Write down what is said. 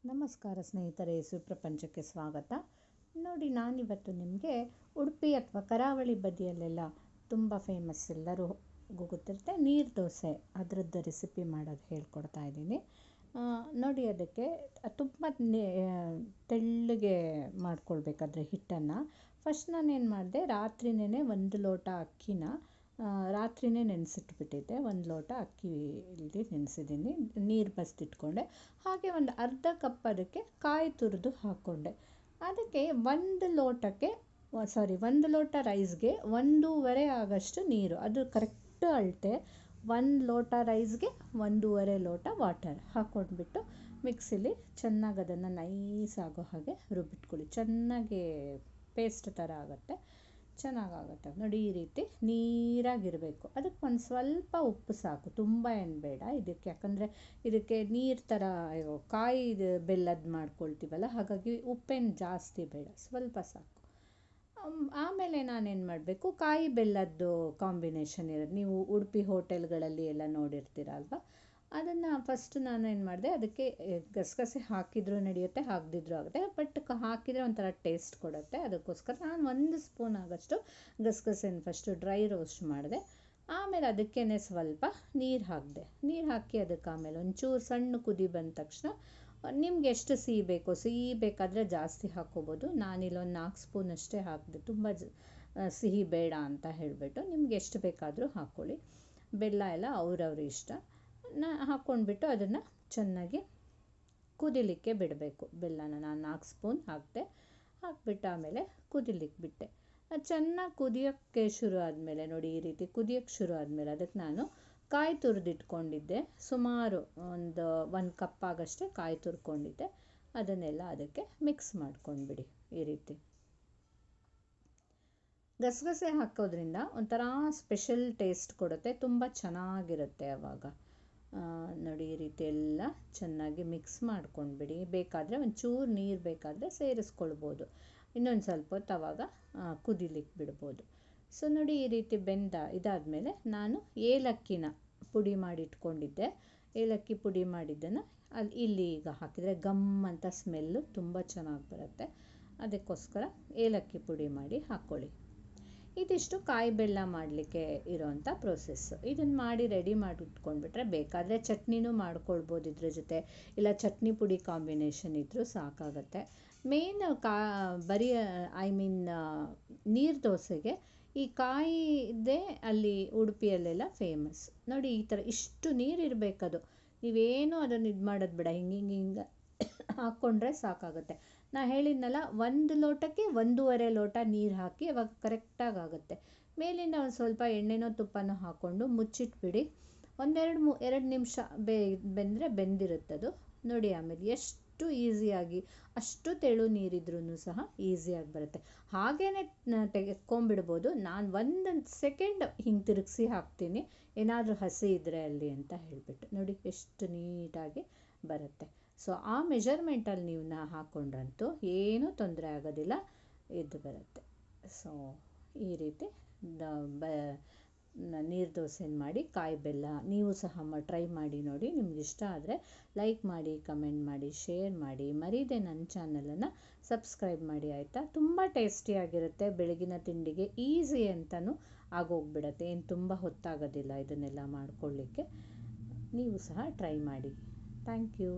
ನಮಸ್ಕಾರ ಸ್ನೇಹಿತರೆ, ಪ್ರಪಂಚಕ್ಕೆ ಸ್ವಾಗತ. ನೋಡಿ, ನಾನಿವತ್ತು ನಿಮಗೆ ಉಡುಪಿ ಅಥವಾ ಕರಾವಳಿ ಬದಿಯಲ್ಲೆಲ್ಲ ತುಂಬ ಫೇಮಸ್, ಎಲ್ಲರಿಗೂ ಗೊತ್ತಿರುತ್ತೆ, ನೀರು ದೋಸೆ ಅದರದ್ದು ರೆಸಿಪಿ ಮಾಡೋದು ಹೇಳ್ಕೊಡ್ತಾ ಇದ್ದೀನಿ. ನೋಡಿ, ಅದಕ್ಕೆ ತುಂಬ ತೆಳ್ಳಗೆ ಮಾಡ್ಕೊಳ್ಬೇಕಾದ್ರೆ ಹಿಟ್ಟನ್ನು ಫಸ್ಟ್ ನಾನೇನು ಮಾಡಿದೆ, ರಾತ್ರಿನೇ 1 ಲೋಟ ಅಕ್ಕಿನ ರಾತ್ರಿನೇ ನೆನೆಸಿಟ್ಬಿಟ್ಟಿದ್ದೆ. 1 ಲೋಟ ಅಕ್ಕಿ ಇಲ್ಲಿ ನೆನೆಸಿದ್ದೀನಿ, ನೀರು ಬಸ್ದಿಟ್ಕೊಂಡೆ. ಹಾಗೆ ಒಂದು ಅರ್ಧ ಕಪ್ ಅದಕ್ಕೆ ಕಾಯಿ ತುರಿದು ಹಾಕ್ಕೊಂಡೆ. ಅದಕ್ಕೆ 1 ಲೋಟ ರೈಸ್ಗೆ 1.5 ಆಗಷ್ಟು ನೀರು, ಅದು ಕರೆಕ್ಟ್ ಅಳತೆ. 1 ಲೋಟ ರೈಸ್ಗೆ 1.5 ಲೋಟ ವಾಟರ್ ಹಾಕ್ಕೊಂಡ್ಬಿಟ್ಟು ಮಿಕ್ಸಿಲಿ ಚೆನ್ನಾಗಿ ಅದನ್ನು ನೈಸ್ ಆಗೋ ಹಾಗೆ ರುಬ್ಬಿಟ್ಕೊಳ್ಳಿ. ಚೆನ್ನಾಗಿ ಪೇಸ್ಟ್ ಥರ ಆಗುತ್ತೆ, ಚೆನ್ನಾಗಾಗುತ್ತೆ. ನೋಡಿ, ಈ ರೀತಿ ನೀರಾಗಿರಬೇಕು. ಅದಕ್ಕೆ ಒಂದು ಸ್ವಲ್ಪ ಉಪ್ಪು ಸಾಕು, ತುಂಬ ಏನು ಬೇಡ ಇದಕ್ಕೆ, ಯಾಕಂದರೆ ಇದಕ್ಕೆ ನೀರು ಥರ ಕಾಯಿ ಬೆಲ್ಲದ್ದು ಮಾಡ್ಕೊಳ್ತೀವಲ್ಲ, ಹಾಗಾಗಿ ಉಪ್ಪೇನು ಜಾಸ್ತಿ ಬೇಡ, ಸ್ವಲ್ಪ ಸಾಕು. ಆಮೇಲೆ ನಾನೇನು ಮಾಡಬೇಕು, ಕಾಯಿ ಬೆಲ್ಲದ್ದು ಕಾಂಬಿನೇಷನ್ ಇರೋದು ನೀವು ಉಡುಪಿ ಹೋಟೆಲ್ಗಳಲ್ಲಿ ಎಲ್ಲ ನೋಡಿರ್ತೀರ ಅಲ್ವಾ, ಅದನ್ನು ಫಸ್ಟ್ ನಾನೇನು ಮಾಡಿದೆ, ಅದಕ್ಕೆ ಗಸಗಸೆ ಹಾಕಿದರೂ ನಡೆಯುತ್ತೆ, ಹಾಕದಿದ್ರೂ ಆಗುತ್ತೆ. ಬಟ್ ಹಾಕಿದರೆ ಒಂಥರ ಟೇಸ್ಟ್ ಕೊಡುತ್ತೆ. ಅದಕ್ಕೋಸ್ಕರ ನಾನು 1 ಸ್ಪೂನ್ ಆಗೋಷ್ಟು ಗಸಗಸೆನ ಫಸ್ಟು ಡ್ರೈ ರೋಸ್ಟ್ ಮಾಡಿದೆ. ಆಮೇಲೆ ಅದಕ್ಕೇ ಸ್ವಲ್ಪ ನೀರು ಹಾಕಿದೆ. ನೀರು ಹಾಕಿ ಅದಕ್ಕೆ ಆಮೇಲೆ ಒಂಚೂರು ಸಣ್ಣ ಕುದಿ ಬಂದ ತಕ್ಷಣ ನಿಮ್ಗೆ ಎಷ್ಟು ಸಿಹಿ ಬೇಕೋ, ಸಿಹಿ ಬೇಕಾದರೆ ಜಾಸ್ತಿ ಹಾಕ್ಕೋಬೋದು. ನಾನಿಲ್ಲಿ ಒಂದು 4 ಸ್ಪೂನ್ ಅಷ್ಟೇ ಹಾಕಿದೆ, ತುಂಬ ಸಿಹಿ ಬೇಡ ಅಂತ ಹೇಳಿಬಿಟ್ಟು. ನಿಮ್ಗೆ ಎಷ್ಟು ಬೇಕಾದರೂ ಹಾಕ್ಕೊಳ್ಳಿ, ಬೆಲ್ಲ ಎಲ್ಲ ಅವ್ರವ್ರ ಇಷ್ಟ. ಹಾಕ್ಕೊಂಡ್ಬಿಟ್ಟು ಅದನ್ನು ಚೆನ್ನಾಗಿ ಕುದಿಲಿಕ್ಕೆ ಬಿಡಬೇಕು. ಬೆಲ್ಲನ ನಾನು 4 ಸ್ಪೂನ್ ಹಾಕಿಬಿಟ್ಟು ಆಮೇಲೆ ಕುದಿಲಿಕ್ಕೆ ಬಿಟ್ಟೆ. ಅದು ಚೆನ್ನಾಗಿ ಕುದಿಯೋಕ್ಕೆ ಶುರು ಆದಮೇಲೆ, ನೋಡಿ ಈ ರೀತಿ ಕುದಿಯೋಕ್ಕೆ ಶುರು ಆದಮೇಲೆ ಅದಕ್ಕೆ ನಾನು ಕಾಯಿ ತುರಿದಿಟ್ಕೊಂಡಿದ್ದೆ, ಸುಮಾರು ಒಂದು ಕಪ್ ಆಗಷ್ಟೇ ಕಾಯಿ ತುರ್ಕೊಂಡಿದ್ದೆ. ಅದನ್ನೆಲ್ಲ ಅದಕ್ಕೆ ಮಿಕ್ಸ್ ಮಾಡ್ಕೊಂಡ್ಬಿಡಿ. ಈ ರೀತಿ ಗಸಗಸೆ ಹಾಕೋದ್ರಿಂದ ಒಂಥರ ಸ್ಪೆಷಲ್ ಟೇಸ್ಟ್ ಕೊಡುತ್ತೆ, ತುಂಬ ಚೆನ್ನಾಗಿರುತ್ತೆ ಆವಾಗ. ನೋಡಿ, ಈ ರೀತಿ ಎಲ್ಲ ಚೆನ್ನಾಗಿ ಮಿಕ್ಸ್ ಮಾಡ್ಕೊಂಡ್ಬಿಡಿ. ಬೇಕಾದರೆ ಒಂಚೂರು ನೀರು ಬೇಕಾದರೆ ಸೇರಿಸ್ಕೊಳ್ಬೋದು. ಇನ್ನೊಂದು ಸ್ವಲ್ಪ ಹೊತ್ತು ಆವಾಗ ಕುದಿಲಿಕ್ಕೆ ಬಿಡ್ಬೋದು. ಸೊ ನೋಡಿ, ಈ ರೀತಿ ಇದಾದಮೇಲೆ ನಾನು ಏಲಕ್ಕಿನ ಪುಡಿ ಮಾಡಿ ಇಟ್ಕೊಂಡಿದ್ದೆ. ಏಲಕ್ಕಿ ಪುಡಿ ಮಾಡಿದ್ದನ್ನು ಇಲ್ಲಿ ಈಗ ಹಾಕಿದರೆ ಗಮ್ ಅಂತ ಸ್ಮೆಲ್ಲು ತುಂಬ ಚೆನ್ನಾಗಿ ಬರುತ್ತೆ. ಅದಕ್ಕೋಸ್ಕರ ಏಲಕ್ಕಿ ಪುಡಿ ಮಾಡಿ ಹಾಕ್ಕೊಳ್ಳಿ. ಇದಿಷ್ಟು ಕಾಯಿ ಬೆಲ್ಲ ಮಾಡಲಿಕ್ಕೆ ಇರೋವಂಥ ಪ್ರೋಸೆಸ್ಸು. ಇದನ್ನು ಮಾಡಿ ರೆಡಿ ಮಾಡಿ ಇಟ್ಕೊಂಡ್ಬಿಟ್ರೆ ಬೇಕಾದರೆ ಚಟ್ನಿನೂ ಮಾಡ್ಕೊಳ್ಬೋದು ಇದ್ರ ಜೊತೆ, ಇಲ್ಲ ಚಟ್ನಿ ಪುಡಿ ಕಾಂಬಿನೇಷನ್ ಇದ್ದರೂ ಸಾಕಾಗುತ್ತೆ. ಮೇನ್ ನೀರು ದೋಸೆಗೆ ಈ ಕಾಯಿದೆ ಅಲ್ಲಿ ಉಡುಪಿಯಲ್ಲೆಲ್ಲ ಫೇಮಸ್. ನೋಡಿ, ಈ ಥರ ಇಷ್ಟು ನೀರು ಇರಬೇಕದು. ನೀವೇನು ಅದನ್ನು ಇದು ಮಾಡೋದು ಬೇಡ, ಹಿಂಗೆ ಹಾಕ್ಕೊಂಡ್ರೆ ಸಾಕಾಗುತ್ತೆ. ನಾ ಹೇಳಿದ್ನಲ್ಲ, 1 ಲೋಟಕ್ಕೆ 1.5 ಲೋಟ ನೀರು ಹಾಕಿ ಅವಾಗ ಕರೆಕ್ಟಾಗಿ ಆಗುತ್ತೆ. ಮೇಲಿಂದ ಒಂದು ಸ್ವಲ್ಪ ಎಣ್ಣೆನೋ ತುಪ್ಪನೋ ಹಾಕ್ಕೊಂಡು ಮುಚ್ಚಿಟ್ಬಿಡಿ. 2 ನಿಮಿಷ ಬೆಂದರೆ ಬೆಂದಿರುತ್ತದು. ನೋಡಿ, ಆಮೇಲೆ ಎಷ್ಟು ಈಸಿಯಾಗಿ, ಅಷ್ಟು ತೆಳು ನೀರಿದ್ರೂ ಸಹ ಈಸಿಯಾಗಿ ಬರುತ್ತೆ. ಹಾಗೇ ತೆಗೆದ್ಕೊಂಡ್ಬಿಡ್ಬೋದು. ನಾನು 1 ಸೆಕೆಂಡ್ ಹಿಂಗೆ ತಿರುಗಿಸಿ ಹಾಕ್ತೀನಿ, ಏನಾದರೂ ಹಸಿ ಇದ್ದರೆ ಅಲ್ಲಿ ಅಂತ ಹೇಳಿಬಿಟ್ಟು. ನೋಡಿ ಎಷ್ಟು ನೀಟಾಗಿ ಬರುತ್ತೆ. ಸೊ ಆ ಮೆಜರ್ಮೆಂಟಲ್ಲಿ ನೀವು ಹಾಕ್ಕೊಂಡ್ರಂತೂ ಏನೂ ತೊಂದರೆ ಆಗೋದಿಲ್ಲ, ಇದು ಬರುತ್ತೆ. ಸೊ ಈ ರೀತಿ ನೀರು ದೋಸೆನ ಮಾಡಿ ಕಾಯಿ ಬೆಲ್ಲ ನೀವು ಸಹ ಟ್ರೈ ಮಾಡಿ ನೋಡಿ. ನಿಮ್ಗೆ ಇಷ್ಟ ಆದರೆ ಲೈಕ್ ಮಾಡಿ, ಕಮೆಂಟ್ ಮಾಡಿ, ಶೇರ್ ಮಾಡಿ, ಮರೀದೆ ನನ್ನ ಚಾನಲನ್ನು ಸಬ್ಸ್ಕ್ರೈಬ್ ಮಾಡಿ, ಆಯಿತಾ? ತುಂಬ ಟೇಸ್ಟಿಯಾಗಿರುತ್ತೆ. ಬೆಳಗಿನ ತಿಂಡಿಗೆ ಈಸಿ ಅಂತಲೂ ಆಗೋಗ್ಬಿಡತ್ತೆ, ಏನು ತುಂಬ ಹೊತ್ತಾಗೋದಿಲ್ಲ ಇದನ್ನೆಲ್ಲ ಮಾಡ್ಕೊಳ್ಳಿಕ್ಕೆ. ನೀವು ಸಹ ಟ್ರೈ ಮಾಡಿ. Thank you.